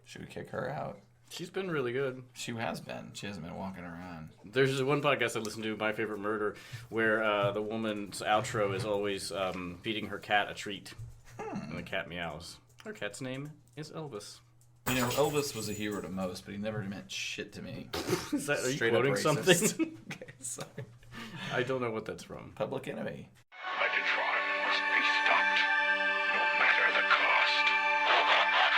Should we kick her out? She's been really good. She has been. She hasn't been walking around. There's this one podcast I listen to, My Favorite Murder, where the woman's outro is always feeding her cat a treat. And the cat meows. Her cat's name is Elvis. You know, Elvis was a hero to most, but he never meant shit to me. Are you quoting something? Okay, sorry. I don't know what that's from. Public Enemy. Megatron must be stopped, no matter the cost.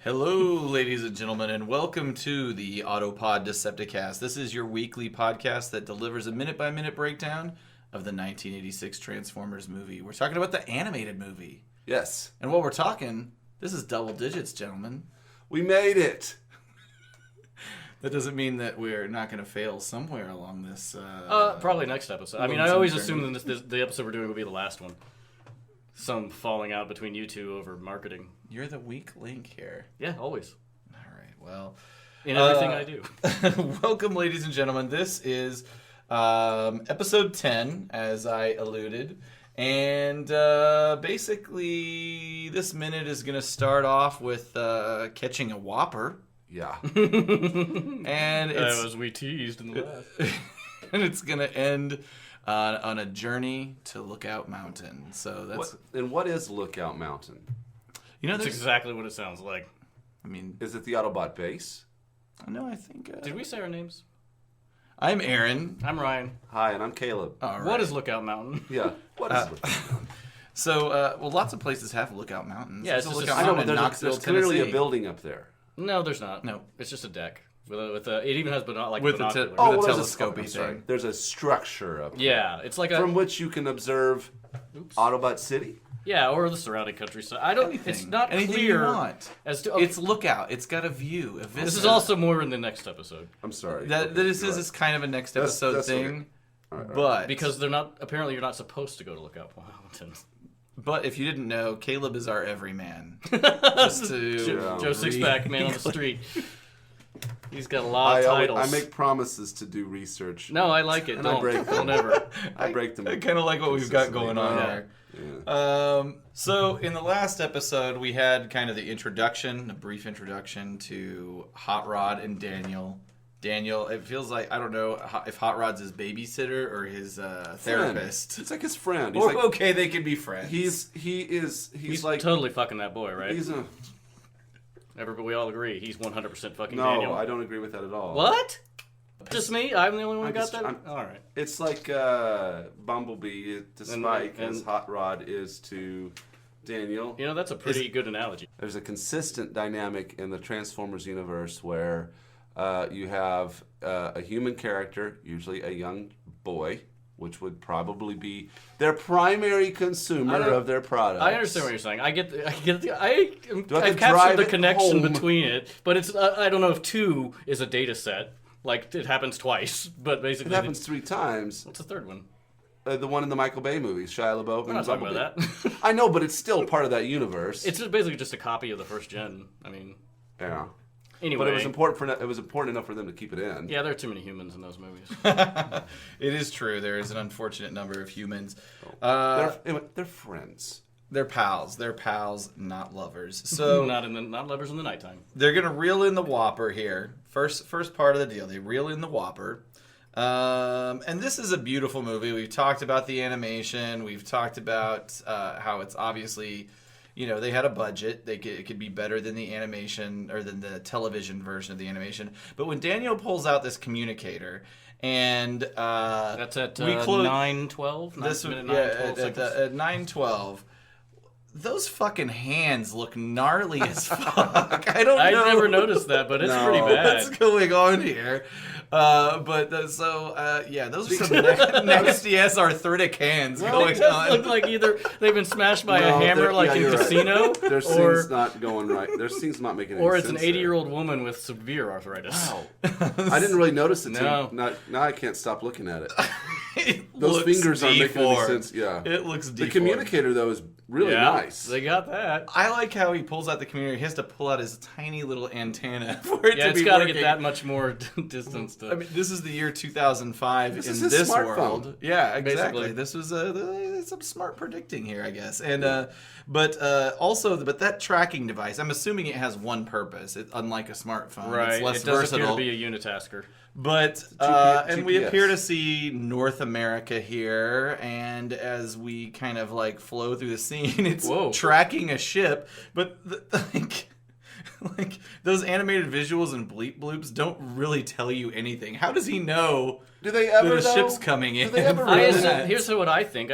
Hello, ladies and gentlemen, and welcome to the Autopod Decepticast. This is your weekly podcast that delivers a minute-by-minute breakdown of the 1986 Transformers movie. We're talking about the animated movie. Yes. And while we're talking, this is double digits, gentlemen. We made it. That doesn't mean that we're not going to fail somewhere along this. Probably next episode. I mean, I always assume that the episode we're doing will be the last one. Some falling out between you two over marketing. You're the weak link here. Yeah, always. All right, well. In everything I do. Welcome, ladies and gentlemen. This is episode 10, as I alluded. And basically, this minute is going to start off with catching a whopper. Yeah. And it's, As we teased in the last. and it's going to end on a journey to Lookout Mountain. So that's... What is Lookout Mountain? You know, That's there's... exactly what it sounds like. I mean... Is it the Autobot base? No, I think... Did we say our names? I'm Aaron. I'm Ryan. Hi, and I'm Caleb. All right. What is Lookout Mountain? Yeah. What is Lookout Mountain? So, well, lots of places have Lookout Mountains. Yeah, There's it's a just Lookout a- I know, Mountain but in there's Knoxville, clearly Tennessee. a building up there. No, there's not. No. It's just a deck. It even has binoculars. With the binoculars. Oh, well, there's a I'm scopey sorry. thing. There's a structure up there Yeah, it's like a... from which you can observe Oops. Autobot City. Yeah, or the surrounding countryside. I don't... Anything. It's not Anything clear you want. as to... It's Lookout. It's got a view. A vista. This is also more in the next episode. I'm sorry. That Okay, this you're is right. kind of a next That's- episode that's thing. okay. All right. But Because they're not... Apparently, you're not supposed to go to Lookout Mountain. But if you didn't know, Caleb is our everyman. Just to Joe Sixpack, man on the street. He's got a lot of titles. I make promises to do research. No, I like it. And I Don't. break them. Don't ever. I break them. I kind of like what we've got going on Yeah. there. Yeah. So in the last episode, we had kind of the introduction, a brief introduction to Hot Rod and Daniel. Daniel, it feels like, I don't know if Hot Rod's his babysitter or his therapist. It's like his friend. He's Or, like, okay, they could be friends. He's like totally fucking that boy, right? he's a Everybody, we all agree he's 100% fucking no. Daniel. I don't agree with that at all. What? Just me? I'm the only one who got that? I'm- All right. It's like Bumblebee to Spike as and- Hot Rod is to Daniel. You know, that's a pretty good analogy. There's a consistent dynamic in the Transformers universe where you have a human character, usually a young boy, which would probably be their primary consumer of their products. I understand what you're saying. I've Do I have captured to drive the it connection home? between it, but it's I don't know if 2 is a data set. Like, it happens twice, but It basically... happens 3 times. What's the third one? The one in the Michael Bay movies, Shia LaBeouf We're and not talking Bumblebee. about that. I know, but it's still part of that universe. It's basically just a copy of the first gen. I mean... yeah. Anyway. But it was important enough for them to keep it in. Yeah, there are too many humans in those movies. It is true. There is an unfortunate number of humans. They're friends. They're pals. They're pals, not lovers. So not lovers in the nighttime. they're gonna reel in the Whopper here. First part of the deal. They reel in the Whopper. And this is a beautiful movie. We've talked about the animation. We've talked about how it's obviously, you know, they had a budget. It could be better than the animation or than the television version of the animation. But when Daniel pulls out this communicator and That's at we close- 9:12. this minute would, 9:12 seconds. at 9:12. those fucking hands look gnarly as fuck. I don't know. I never noticed that, but it's pretty bad. What's going on here? Those are some nasty ass arthritic hands Well, going it does on. look like either they've been smashed by No, a hammer they're- like yeah, in you're right. Casino, Their or scene's not going right. Their scene's not making any or sense. it's an 80-year-old woman with severe arthritis. Wow. I didn't really notice it. No. Now I can't stop looking at it. It Those looks fingers aren't making any deformed. sense. Yeah. It looks The deformed. communicator, though, is really Yeah, nice. They got that. I like how he pulls out the communicator. He has to pull out his tiny little antenna for it Yeah, to it's be got to working. get that much more distance to. I mean, this is the year 2005 This in is his this smartphone. world. Yeah, exactly. Basically. This was some smart predicting here, I guess. And but that tracking device, I'm assuming it has one purpose. Unlike a smartphone, right. it's less It does versatile. appear to be a unitasker. But and we GPS. appear to see North America here, and as we kind of like flow through the scene, it's Whoa. tracking a ship. But like those animated visuals and bleep bloops don't really tell you anything. How does he know Do they that ever? a though? ship's coming in? Do they ever I really? assume, here's what I think.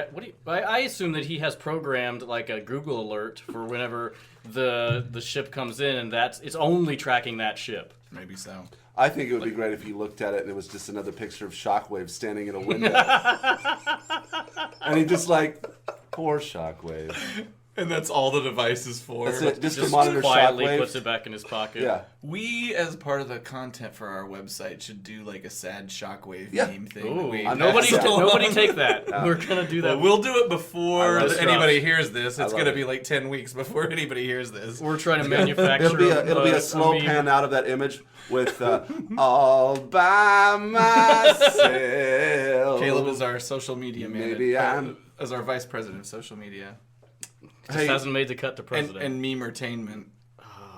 I assume that he has programmed like a Google alert for whenever the ship comes in, and it's only tracking that ship. Maybe so. I think it would be great if he looked at it and it was just another picture of Shockwave standing in a window, and he just like, poor Shockwave. And that's all the device is for. That's it. Just to Just monitor quietly Shockwave. puts it back in his pocket. Yeah. We, as part of the content for our website, should do like a sad Shockwave Yeah. meme thing. Ooh, We- nobody Yeah. take that. We're gonna do that. Well, we'll do it before I love anybody hears this. It's love going to it. be like 10 weeks before anybody hears this. We're trying to manufacture. It'll be a slow meme. pan out of that image with all by myself. Caleb is our social media man. Maybe I'm- as our vice president of social media Just hasn't made the cut to president. and meme-ertainment.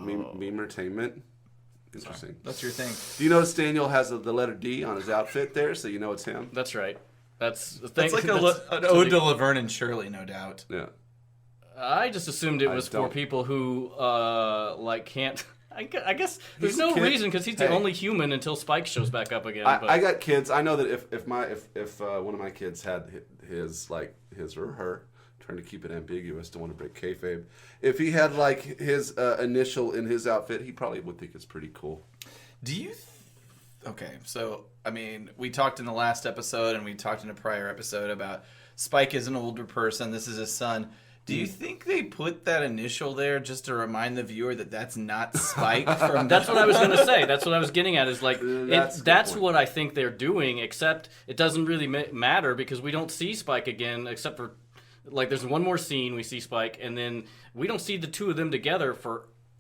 Meme-ertainment. Interesting. That's your thing. Do you notice Daniel has the letter D on his outfit there, so you know it's him? That's right. That's the That's thing. like an ode to Laverne and Shirley, no doubt. Yeah. I just assumed it I was for don't- people who can't. I guess there's He's a no kid. reason because he's the Hey. only human until Spike shows back up again. but I got kids. I know that if one of my kids had his or her, trying to keep it ambiguous, don't want to break kayfabe. If he had like his initial in his outfit, he probably would think it's pretty cool. Do you... Okay, so, I mean, we talked in the last episode and we talked in a prior episode about Spike is an older person. This is his son. Do you think they put that initial there just to remind the viewer that that's not Spike from that's what I was going to say. That's what I was getting at. Is like That's a good that's point. what I think they're doing. Except it doesn't really matter because we don't see Spike again, except for like there's one more scene we see Spike, and then we don't see the two of them together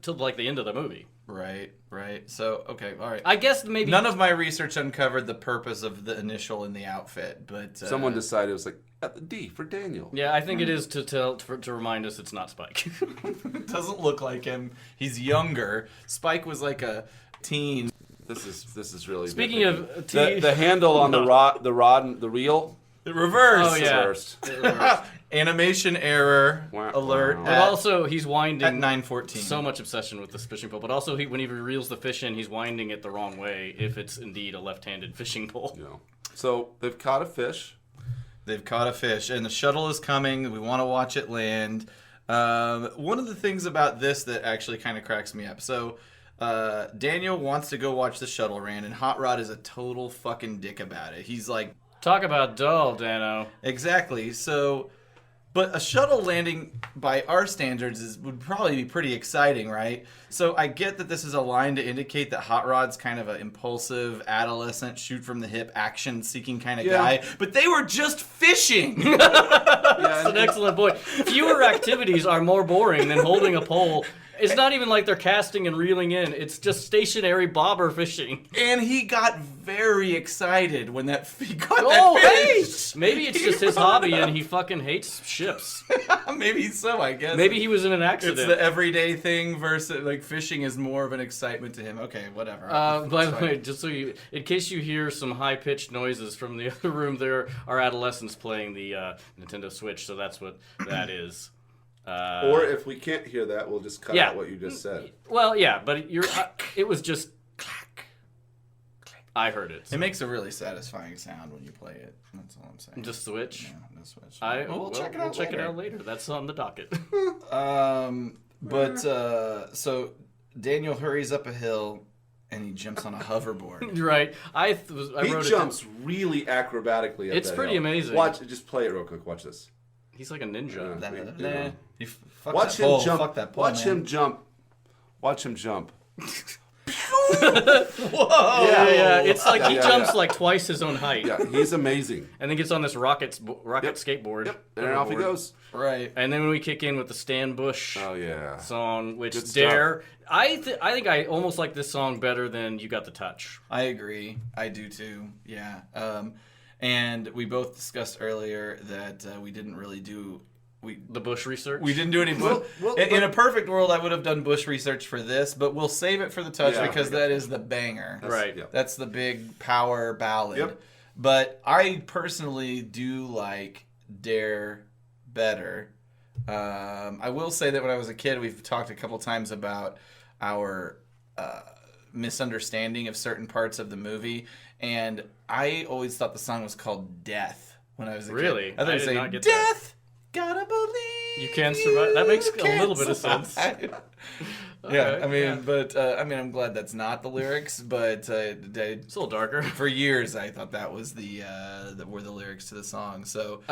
till like the end of the movie. Right. So, okay, all right. I guess maybe None of my research uncovered the purpose of the initial in the outfit, but... Someone decided it was like at the D for Daniel. Yeah, I think it is to remind us it's not Spike. It doesn't look like him. He's younger. Spike was like a teen. This is really Speaking of the handle on the rod and the reel. Reverse. Oh, yeah. Reversed. Animation error Wow. alert Wow. But also he's winding at 9:14. so much obsession with this fishing pole. But also when he reels the fish in, he's winding it the wrong way if it's indeed a left-handed fishing pole. You know. So they've caught a fish. They've caught a fish, and the shuttle is coming. We want to watch it land. One of the things about this that actually kind of cracks me up. So Daniel wants to go watch the shuttle land, and Hot Rod is a total fucking dick about it. He's like, Talk about dull, Dano. exactly. So, but a shuttle landing by our standards would probably be pretty exciting, right? So I get that this is a line to indicate that Hot Rod's kind of an impulsive, adolescent, shoot from the hip, action-seeking kind of Yeah. guy. But they were just fishing. That's an excellent point. Fewer activities are more boring than holding a pole. It's not even like they're casting and reeling in. It's just stationary bobber fishing. And he got very excited when he got Oh, that hey! fish. Maybe it's just his hobby and he fucking hates ships. Maybe so, I guess. Maybe he was in an it's accident. the everyday thing versus like fishing is more of an excitement to him. Okay, whatever. By It's the fine. way, just so in case you hear some high-pitched noises from the other room, there are adolescents playing the Nintendo Switch, so that's what that is. Or if we can't hear that, we'll just cut yeah. out what you just said. Well, yeah, but it was just clack, clack, I heard it. It makes a really satisfying sound when you play it. That's all I'm saying. Just Switch. Yeah, no Switch. We'll check it out. Check it out later. That's on the docket. So Daniel hurries up a hill and he jumps on a hoverboard. Right. I He wrote jumps really acrobatically up It's that pretty hill. amazing. Watch, just play it real quick. Watch this. He's like a ninja. Yeah. Watch him jump. Fuck that pole, Watch man. him jump. Watch him jump. Whoa! Yeah. It's like he Yeah, jumps yeah. like twice his own height. Yeah, he's amazing. And then gets on this rocket skateboard. Yep, and off he goes. Right. And then when we kick in with the Stan Bush Oh yeah. song, which Good stuff. Dare, I think I almost like this song better than You Got the Touch. I agree. I do too. Yeah. And we both discussed earlier that we didn't really do. The Bush research. We didn't do any. In a perfect world, I would have done Bush research for this, but we'll save it for the touch Yeah, because that is the banger. Right. Yeah. That's the big power ballad. Yep. But I personally do like Dare better. I will say that when I was a kid, we've talked a couple times about our misunderstanding of certain parts of the movie, and I always thought the song was called Death when I was a kid. Really? I thought I it did was not saying, get Death! that. Gotta believe You Can Survive. That makes a can't little bit of sense. survive. Okay, Yeah, I mean, yeah. but I'm glad that's not the lyrics. But It's a little darker. for years, I thought that was were the lyrics to the song. So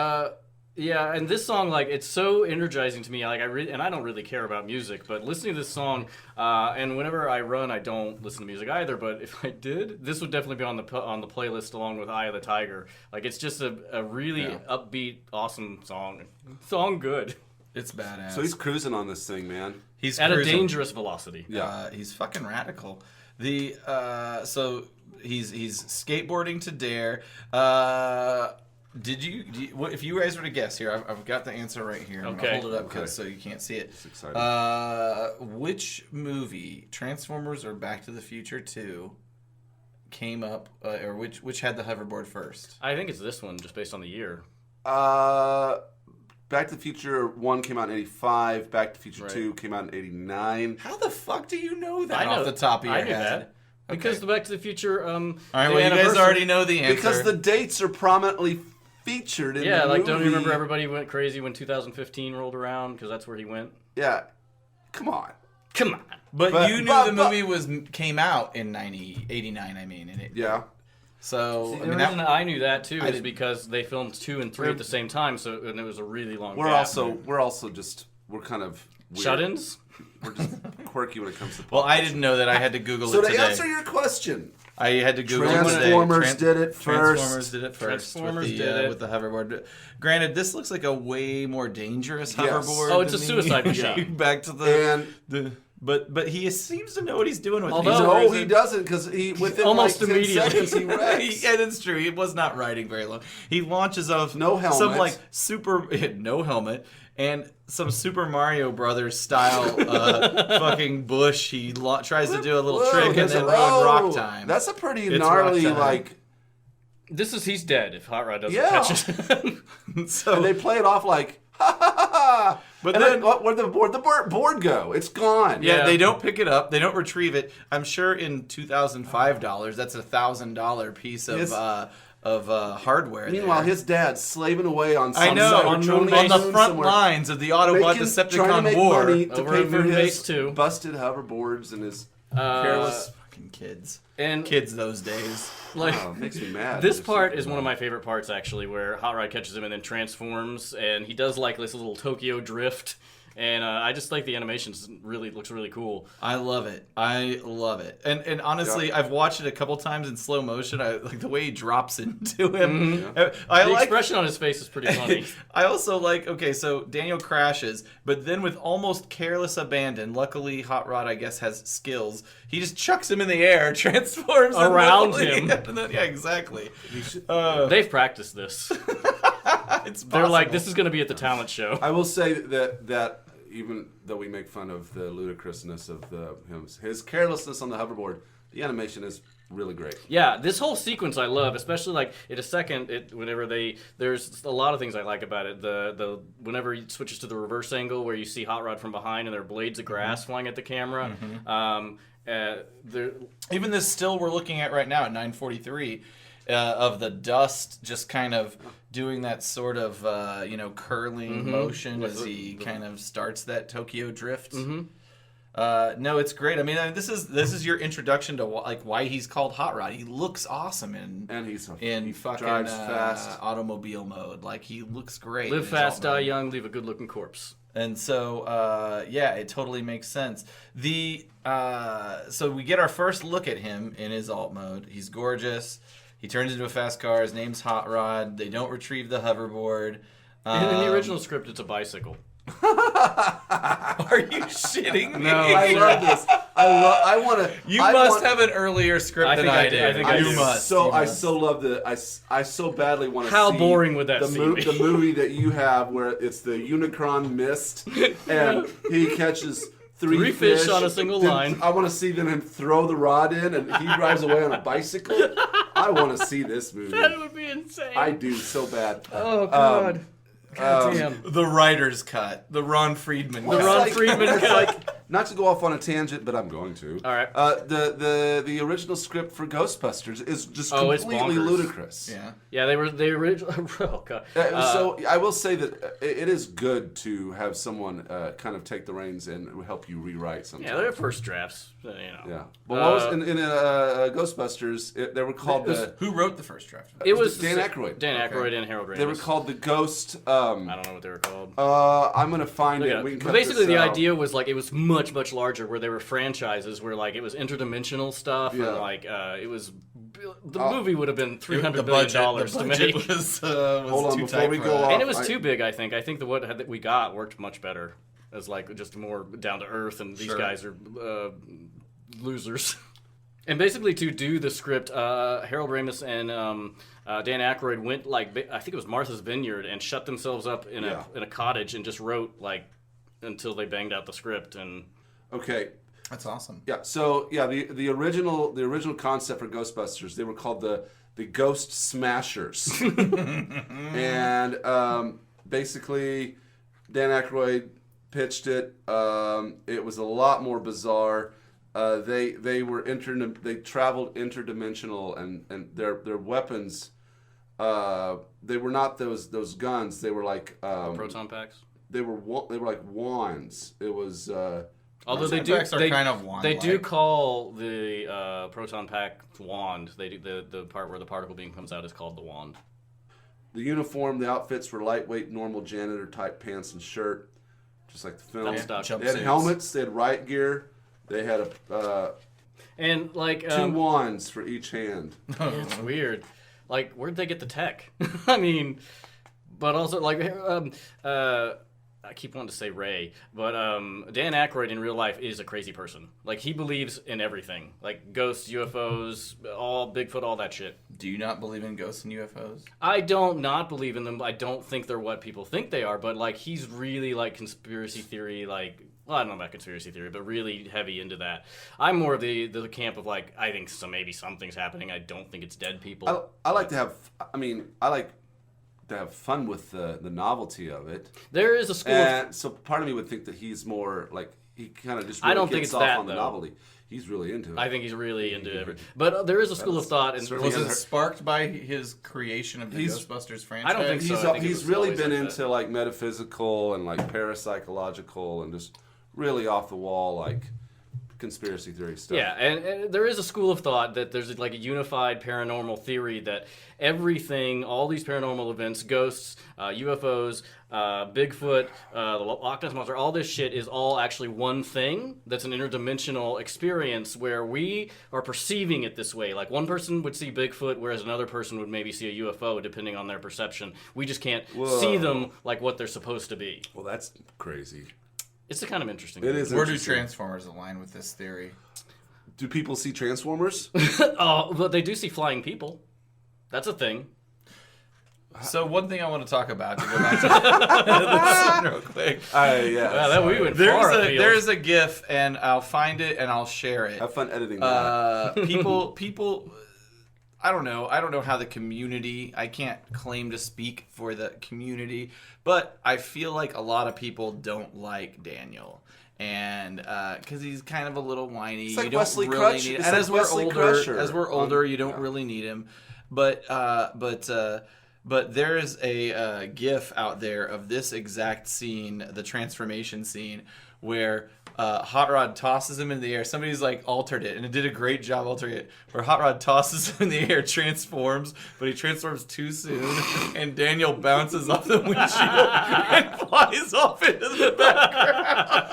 Yeah, and this song, like, it's so energizing to me. Like, and I don't really care about music, but listening to this song, and whenever I run, I don't listen to music either. But if I did, this would definitely be on the playlist along with Eye of the Tiger. Like, it's just a really upbeat, awesome song. Song good it's badass. So he's cruising on this thing, man. he's at a cruising. dangerous velocity. Yeah. He's fucking radical. So he's skateboarding to Dare. If you guys were to guess here, I've got the answer right here. I'm Okay. gonna hold it up Okay. so you can't see it. It's exciting. Which movie, Transformers or Back to the Future 2, came up, or which had the hoverboard first? I think it's this one, just based on the year. Back to the Future 1 came out in 85. Back to the Future Right. 2 came out in 89. How the fuck do you know that I know off the top of your I knew head? that. Because Okay. the Back to the Future. All right, well, you guys already know the answer. Because the dates are prominently featured in the movie. don't you remember everybody went crazy when 2015 rolled around? Because that's where he went. Yeah. Come on. Come on. But you knew but- the movie came out in 89. I mean, and it. Yeah. So The I mean, reason I knew that too I is didn't- because they filmed 2 and 3 at the same time, and it was a really long. We're gap. also just we're kind of weird. Shut-ins. We're just quirky when it comes to well, pop I culture. didn't know that. I had to Google So it to today. answer your question, I had to Google it today. Transformers did it first. Transformers did it first. Transformers with the, did it. with the hoverboard. Granted, this looks like a way more dangerous Yes. hoverboard. Oh, it's than a suicide the- machine. Back to And- the but he seems to know what he's doing with Although- these. no, is he it- doesn't because he within Almost like 10 immediately. seconds he wrecks. Yeah, that's true. He was not riding very long. He launches off No helmet. some like super no helmet and some Super Mario Brothers style fucking bush. He tries to do a little Whoa, trick and there's then a- run rock oh, time. That's a pretty It's gnarly rock time. like. He's dead if Hot Rod doesn't Yeah. catch it. so And they play it off like ha ha ha ha. But and then- where'd the board go? It's gone. yeah, Yeah. they don't pick it up. They don't retrieve it. I'm sure in $2,005, that's $1,000 piece of Yes. hardware. Meanwhile, there. his dad's slaving away on some I know on on Moon the Base front somewhere, lines of the Autopod trying to Decepticon make war. money to Over pay at for Moon his Base 2. busted hoverboards and his Careless fucking kids. And Kids those days. like Oh, it makes me mad. this Just part like- is one of my favorite parts actually, where Hot Rod catches him and then transforms, and he does like this little Tokyo drift. And I just like the animations. Looks really cool. I love it. And honestly, Yeah. I've watched it a couple times in slow motion. I like the way he drops into him. Yeah. I The like. expression on his face is pretty funny. I also like. Okay, so Daniel crashes, but then with almost careless abandon, luckily Hot Rod I guess has skills. He just chucks him in the air, transforms him Around literally, him. and then, yeah, exactly. They've practiced this. It's They're like, possible. this is going to be at the talent show. I will say that even though we make fun of the ludicrousness of his carelessness on the hoverboard, the animation is really great. Yeah, this whole sequence I love, especially like in a second. Whenever there's a lot of things I like about it. The whenever he switches to the reverse angle where you see Hot Rod from behind and there are blades of grass flying at the camera. Even this still we're looking at right now at 9:43 of the dust just kind of doing that sort of curling motion as he kind of starts that Tokyo drift. No, it's great. I mean, this is your introduction to why he's called Hot Rod. He looks awesome he fucking drives fast. automobile mode. Like, he looks great. Live fast, die young, leave a good-looking corpse. And so, it totally makes sense. So we get our first look at him in his alt mode. He's gorgeous. He turns into a fast car. His name's Hot Rod. They don't retrieve the hoverboard. In the original script, it's a bicycle. Are you shitting me? No, I love this. I want to. You must have an earlier script than I did. I think I do. You must. I so love the. I so badly want to see. How boring would that scene be? The movie that you have where it's the Unicron mist and he catches three fish on a single line. I want to see him throw the rod in and he drives away on a bicycle. I want to see this movie. That would be insane. I do so bad. Oh God. God damn. The writer's cut. The Ron Friedman cut. The Ron Friedman cut. Not to go off on a tangent, but I'm going to. All right. The original script for Ghostbusters is just completely ludicrous. Yeah. Yeah, they original. Oh God. So I will say that it is good to have someone kind of take the reins and help you rewrite something. Yeah, they're first drafts. Yeah. But what was in Ghostbusters? They were called Who wrote the first draft? It was Dan Aykroyd. Dan Aykroyd and Harold Ramis. They were called the Ghost. I don't know what they were called. I'm gonna find it. We can cut basically, this the out. idea was like it was much larger, where they were franchises, where like it was interdimensional stuff, Yeah. and like it was the movie would have been $300 The billion budget to make. was Hold on, too before tight we for go that. off. And it was too big, I think. I think what that we got worked much better as like just more down to earth, and these Sure. guys are losers. And basically, to do the script, Harold Ramis and Dan Aykroyd went like I think it was Martha's Vineyard and shut themselves up in a cottage and just wrote like until they banged out the script. And Okay. That's awesome. Yeah. So yeah, the original concept for Ghostbusters, they were called the Ghost Smashers, and basically Dan Aykroyd pitched it. It was a lot more bizarre. They traveled interdimensional, and their weapons. They were not those guns. They were like proton packs. They were like wands. It was. Although they kind of wand-like. They do call the proton pack wand. They do the part where the particle beam comes out is called the wand. The uniform, the outfits were lightweight, normal janitor type pants and shirt, just like the film. That stuff. They had helmets. They had riot gear. They had and like 2 wands for each hand. It's weird. Like, where'd they get the tech? I mean, but also like I keep wanting to say Ray, but Dan Aykroyd in real life is a crazy person. Like, he believes in everything. Like, ghosts, UFOs, all Bigfoot, all that shit. Do you not believe in ghosts and UFOs? I don't not believe in them. I don't think they're what people think they are, but, like, he's really, like, conspiracy theory, like... Well, I don't know about conspiracy theory, but really heavy into that. I'm more of the camp of, like, I think maybe something's happening. I don't think it's dead people. I like to have... I like to have fun with the novelty of it. There is a school and so part of me would think that he's more like he kind of just really I don't think gets it's off that, on the though. novelty. He's really into it. I think he's really into everything. But there is a school of thought. And Was it sparked by his creation of the Ghostbusters franchise? I don't think so. He's really been into like metaphysical and like parapsychological and just really off the wall like conspiracy theory stuff. Yeah, and there is a school of thought that there's like a unified paranormal theory that everything, all these paranormal events, ghosts, UFOs, Bigfoot, the Loch Ness Monster, all this shit is all actually one thing that's an interdimensional experience where we are perceiving it this way. Like one person would see Bigfoot, whereas another person would maybe see a UFO, depending on their perception. We just can't see them like what they're supposed to be. Well, that's crazy. It's a kind of interesting. It is. Where do Transformers align with this theory? Do people see Transformers? Oh, but they do see flying people. That's a thing. So one thing I want to talk about to go back to this real quick. We went far afield. There's a GIF, and I'll find it and I'll share it. Have fun editing that. People. I don't know how the community. I can't claim to speak for the community, but I feel like a lot of people don't like Daniel. and because he's kind of a little whiny. It's like you don't Wesley really Crutch. need him. It's And like as we're Wesley older, Crusher. you don't really need him. But there is a GIF out there of this exact scene, the transformation scene, where Hot Rod tosses him in the air. Somebody's like altered it, and it did a great job altering it. Where Hot Rod tosses him in the air, transforms, but he transforms too soon, and Daniel bounces off the windshield and flies off into the background.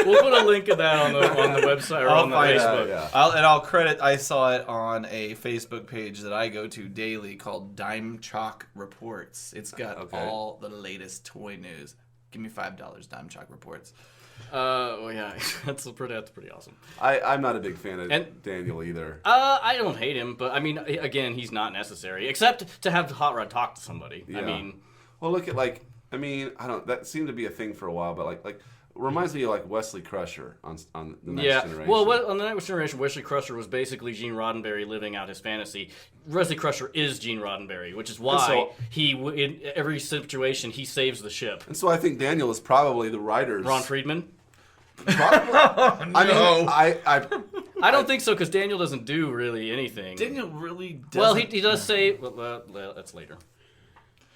We'll put a link of that on the website or on the Facebook. Yeah. I'll credit. I saw it on a Facebook page that I go to daily called Dime Chalk Reports. It's got all the latest toy news. Give me $5, Dime Chalk Reports. Well, yeah, that's pretty awesome. I'm not a big fan of And- Daniel either. I don't hate him, but I mean, again, he's not necessary except to have Hot Rod talk to somebody. Yeah. I mean, Well, look at that seemed to be a thing for a while, but like reminds me of like Wesley Crusher on the Next Generation. Well, on the Next Generation, Wesley Crusher was basically Gene Roddenberry living out his fantasy. Wesley Crusher is Gene Roddenberry, which is why in every situation he saves the ship. And so I think Daniel is probably the writer's. Ron Friedman? Probably. I don't think so because Daniel doesn't do really anything. Daniel really doesn't. Well, he does say. Well, that's later.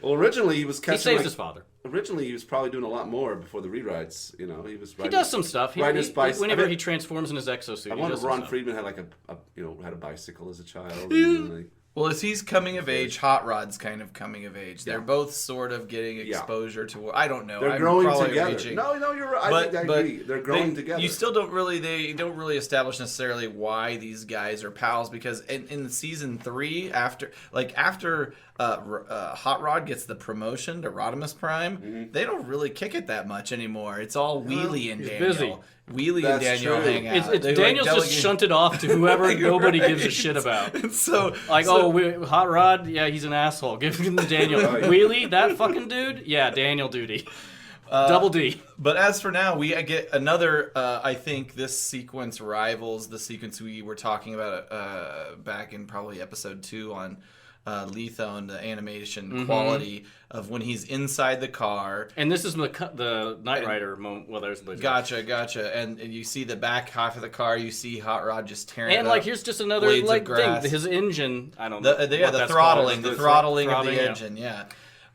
Well, originally he was catching. He saves like- his father. Originally, he was probably doing a lot more before the rewrites. You know, he was. He does some stuff. Riding his bicycle. Whenever he transforms in his exosuit, I he wonder does if some Ron stuff. Friedman had like had a bicycle as a child. And, like, Well, as he's coming of age, Hot Rod's kind of coming of age. They're both sort of getting exposure to. I don't know. they're I'm growing probably together. reaching. No, you're right. I agree. They're growing together. You still don't really. They don't really establish necessarily why these guys are pals because in season 3, after Hot Rod gets the promotion to Rodimus Prime, they don't really kick it that much anymore. It's all Wheelie and he's Daniel. busy. Wheelie That's and Daniel true. hang out. They, Daniel's like, just shunted off to whoever nobody gives a shit about. So Hot Rod, yeah, he's an asshole. Give him to Daniel. Wheelie, that fucking dude, yeah, Daniel duty. Double D. But as for now, we get another. I think this sequence rivals the sequence we were talking about back in probably episode 2 on Letho and the animation quality of when he's inside the car. And this is the Knight Rider moment. Well, there's the Gotcha. And you see the back half of the car. You see Hot Rod just tearing. And it like up, here's just another blades of like grass. thing. His engine. I don't know. The throttling of the engine. Yeah.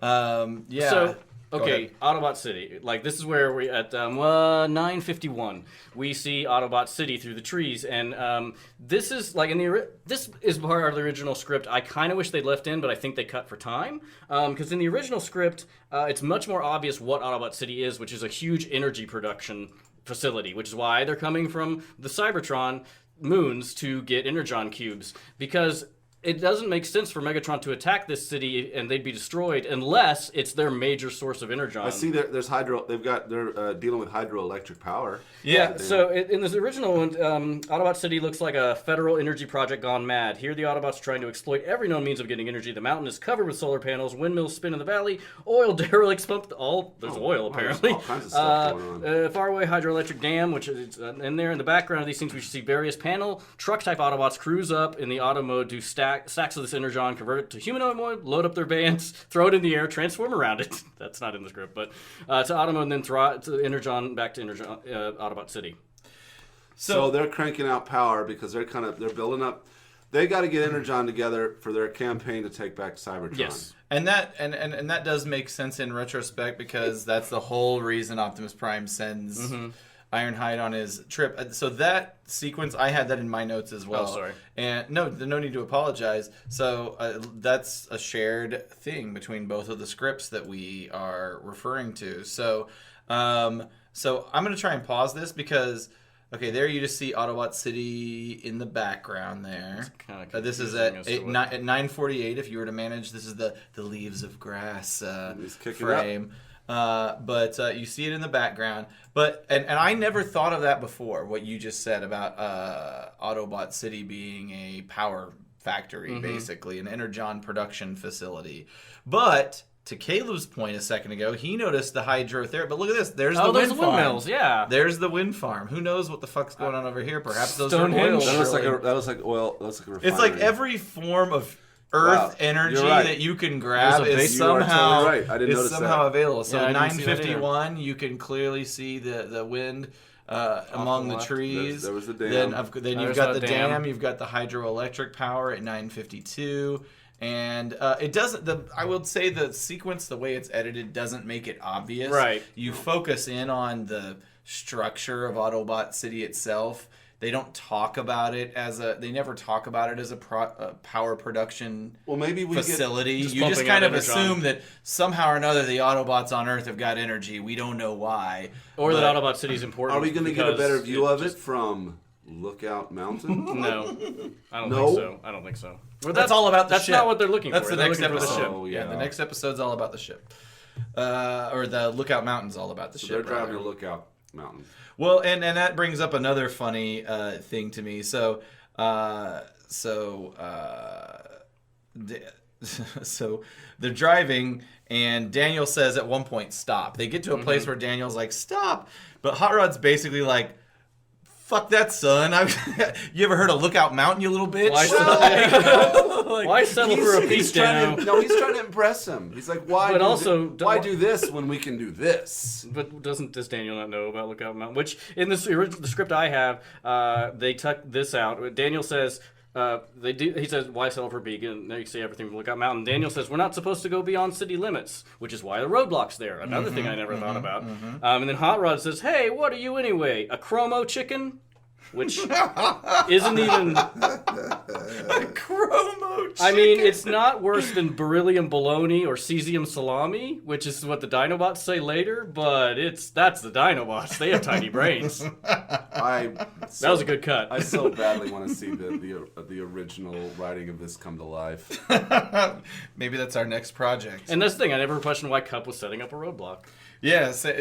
So okay, ahead. Autobot City. Like this is where we at 9:51. We see Autobot City through the trees, and this is like this is part of the original script. I kind of wish they'd left in, but I think they cut for time because in the original script, it's much more obvious what Autobot City is, which is a huge energy production facility, which is why they're coming from the Cybertron moons to get Energon cubes because. It doesn't make sense for Megatron to attack this city and they'd be destroyed unless it's their major source of energon. I see there's hydro. They're dealing with hydroelectric power. Yeah. So in this original one, Autobot City looks like a federal energy project gone mad. Here, the Autobots are trying to exploit every known means of getting energy. The mountain is covered with solar panels. Windmills spin in the valley. Oil derelicts pump. There's oil apparently. There's all kinds of stuff going on. Faraway hydroelectric dam, which is in there. In the background of these things, we see various panel truck type Autobots cruise up in the auto mode, do stacks of this energon, convert it to humanoid mode, load up their vans, throw it in the air, transform around it. That's not in the script, but to auto mode, and then throw it to energon back to Autobot City. So they're cranking out power because they're building up. They got to get Energon together for their campaign to take back Cybertron. Yes. And that does make sense in retrospect because that's the whole reason Optimus Prime sends Ironhide on his trip. So that sequence, I had that in my notes as well. Oh, sorry. And no need to apologize. So that's a shared thing between both of the scripts that we are referring to. So I'm going to try and pause this because... Okay, there you just see Autobot City in the background there. This is at 9:48. If you were to manage, this is the leaves of grass frame. But you see it in the background. But and I never thought of that before. What you just said about Autobot City being a power factory, basically an energon production facility. But to Caleb's point a second ago, he noticed the hydrotherapy. But look at this. There's the wind farm. Windmills, yeah. There's the wind farm. Who knows what the fuck's going on over here? Perhaps those Stonehenge. are oil. That looks like oil. That looks like a refinery. It's like every form of Earth energy You're right. that you can grab There's a is base- You are somehow totally right. I didn't notice somehow that. available. So Yeah, I didn't see that 951, you can clearly see the wind among the left. trees. There was the dam. Then you've There's got that the dam. dam. You've got the hydroelectric power at 952. And it doesn't. I would say the sequence, the way it's edited, doesn't make it obvious. Right. You focus in on the structure of Autobot City itself. They don't talk about it as a. They never talk about it as a power production Well, maybe we facility. just You just pumping kind out of energon. assume that somehow or another the Autobots on Earth have got energy. We don't know why. Or But- that Autobot City's important. Are we going to get a because better view of it just- from Lookout Mountain? No, I don't No? think so. I don't think so. Well, That's all about the That's ship. not what they're looking That's for. the They're next looking for the episode. ship. Oh, yeah, yeah. the next episode's all about the ship. Or the Lookout Mountain's all about the So ship. they're driving rather. to Lookout Mountain. Well, and that brings up another funny thing to me. So they're driving, and Daniel says at one point, "Stop." They get to a place where Daniel's like, "Stop," but Hot Rod's basically like, "Fuck that, son! You ever heard of Lookout Mountain, you little bitch?" Why settle for a piece down? He's trying to impress him. He's like, why? But also, why do this when we can do this? But does Daniel not know about Lookout Mountain? Which in the script I have, they tuck this out. Daniel says they do. He says, "Why settle for beacon?" They say everything from Lookout Mountain. Daniel says, "We're not supposed to go beyond city limits," which is why the roadblock's there. Another thing I never thought about. And then Hot Rod says, "Hey, what are you anyway? A chromo chicken?" Which isn't even. Chromo chicken. I mean, it's not worse than beryllium bologna or cesium salami, which is what the Dinobots say later. But that's the Dinobots. They have tiny brains. That was a good cut. I so badly want to see the original writing of this come to life. Maybe that's our next project. And that's the thing. I never questioned why Cup was setting up a roadblock. Yeah, so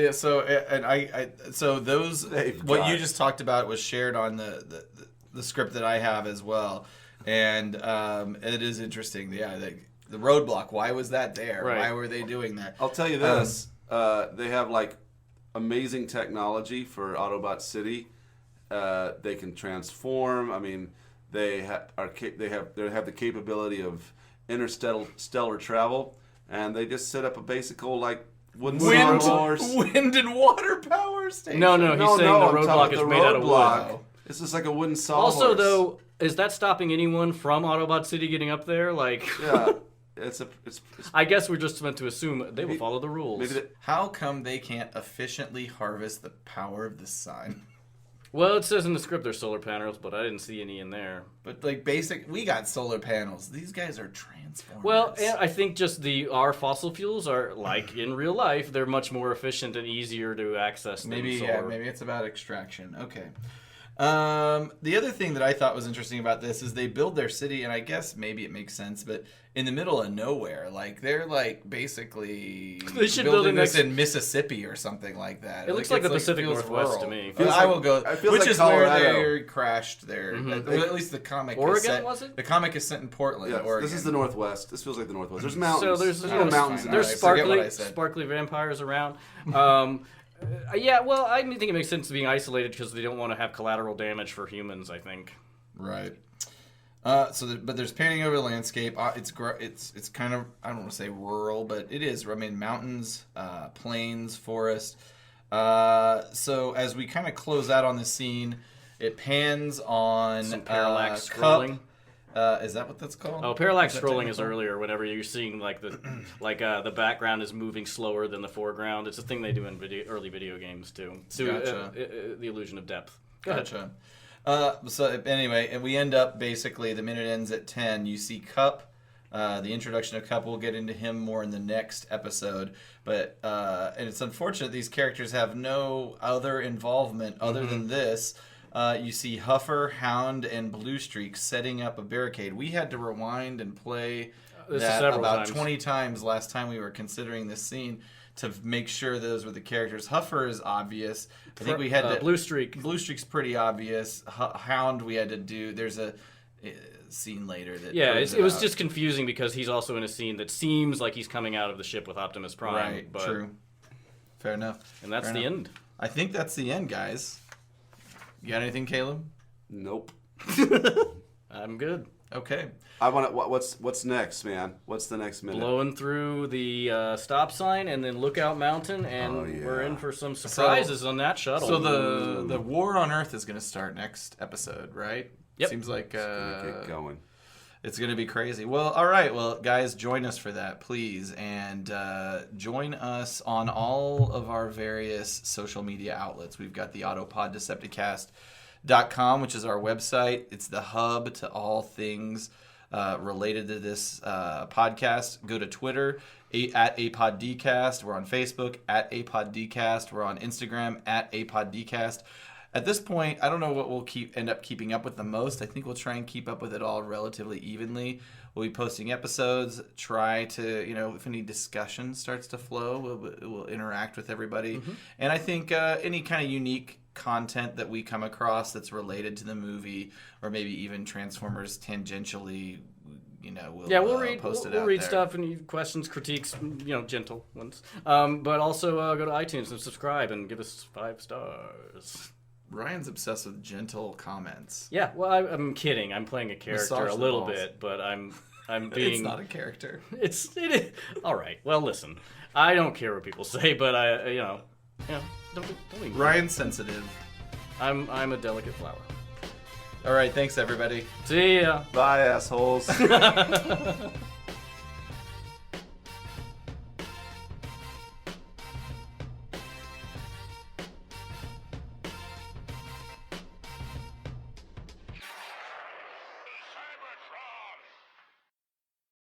those They've what got- you just talked about was shared on the script that I have as well, and it is interesting. Yeah, the roadblock. Why was that there? Right. Why were they doing that? I'll tell you this: they have like amazing technology for Autobot City. They can transform. I mean, they have the capability of interstellar travel, and they just set up a basic old like wooden sawhorse. Wind and water power station. No, he's saying the I'm roadblock talking is about made the out of roadblock. wood. It's just like a wooden sawhorse. Also, though, is that stopping anyone from Autobot City getting up there? Like, yeah, it's I guess we're just meant to assume they will follow the rules. maybe How come they can't efficiently harvest the power of the sun? Well, it says in the script there's solar panels, but I didn't see any in there. But like we got solar panels. These guys are transformers. Well, and I think just our fossil fuels are like in real life. They're much more efficient and easier to access than maybe solar. maybe it's about extraction. Okay. The other thing that I thought was interesting about this is they build their city, and I guess maybe it makes sense, but in the middle of nowhere, like they're like basically They should build building it this next- in Mississippi or something like that. It looks like it's the Pacific feels Northwest rural. to me. Feels I like- will go, it feels which like is Colorado. where they crashed there. Well, at least the comic. Oregon, is set, was it? The comic is set in Portland, yeah, Oregon. this is the Northwest. This feels like the Northwest. There's mountains. So there's no mountains in there's I there. forget what I said. sparkly vampires around. Yeah, well, I think it makes sense to being isolated because they don't want to have collateral damage for humans. I think. Right. But there's painting over the landscape. It's kind of, I don't want to say rural, but it is. I mean, mountains, plains, forest. So as we kind of close out on the scene, it pans on Some parallax Cup. scrolling. Is that what that's called? Oh, parallax that scrolling is technical? earlier. Whenever you're seeing like the background is moving slower than the foreground. It's a thing they do in early video games too. Gotcha. The illusion of depth. Go ahead. Gotcha. So anyway, and we end up basically, the minute ends at 10. You see Cup. The introduction of Cup, we'll get into him more in the next episode. But and it's unfortunate these characters have no other involvement other than this. You see Huffer, Hound, and Bluestreak setting up a barricade. We had to rewind and play This is that several about times. 20 times last time we were considering this scene to make sure those were the characters. Huffer is obvious. I think we had to... Blue Streak. Bluestreak's pretty obvious. Hound we had to do... There's a scene later that... Yeah, proves it was out. just confusing because he's also in a scene that seems like he's coming out of the ship with Optimus Prime. Right, but, true. Fair enough. And that's Fair the enough. end. I think that's the end, guys. You got anything, Caleb? Nope. I'm good. Okay. I want to. What's next, man? What's the next minute? Blowing through the stop sign and then Lookout Mountain, and we're in for some surprises on that shuttle. So the war on Earth is going to start next episode, right? Yep. Seems like Get going. it's going to be crazy. Well, all right. Well, guys, join us for that, please. And join us on all of our various social media outlets. We've got the Autopod Decepticast.com, which is our website. It's the hub to all things related to this podcast. Go to Twitter at APodDcast. We're on Facebook at APodDcast. We're on Instagram at APodDcast. At this point, I don't know what we'll end up keeping up with the most. I think we'll try and keep up with it all relatively evenly. We'll be posting episodes. Try to, if any discussion starts to flow, we'll interact with everybody. Mm-hmm. And I think any kind of unique content that we come across that's related to the movie, or maybe even Transformers tangentially, we'll read. Post it we'll out read there. stuff and questions, critiques, gentle ones. But also go to iTunes and subscribe and give us 5 stars. Ryan's obsessed with gentle comments. Yeah, well, I'm kidding. I'm playing a character Massage a the balls. bit, but I'm being. It's not a character. It is. All right. Well, listen. I don't care what people say, but don't even. Ryan's sensitive. I'm a delicate flower. All right, thanks everybody. See ya. Bye, assholes.